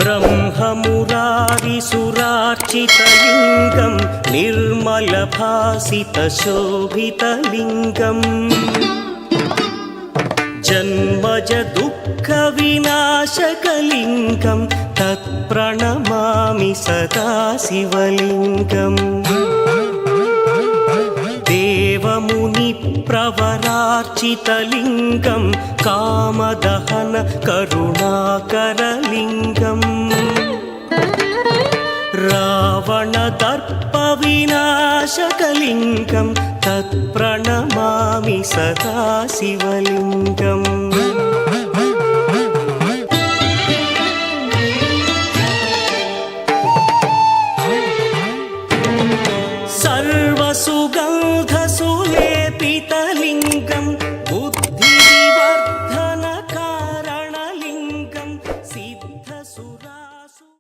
ब्रह्ममुरारिसुरार्चितलिङ्गं निर्मलभासितशोभितलिङ्गम् जन्मज दुःखविनाशकलिङ्गं तत्प्रणमामि सदा शिवलिङ्गम् देवमुनिप्रवरार्चितलिङ्गं कामदहन करुणाकरलिङ्गम् रावणदर्पविनाशकलिङ्गं तत्प्रणमामि सदा शिवलिङ्गम्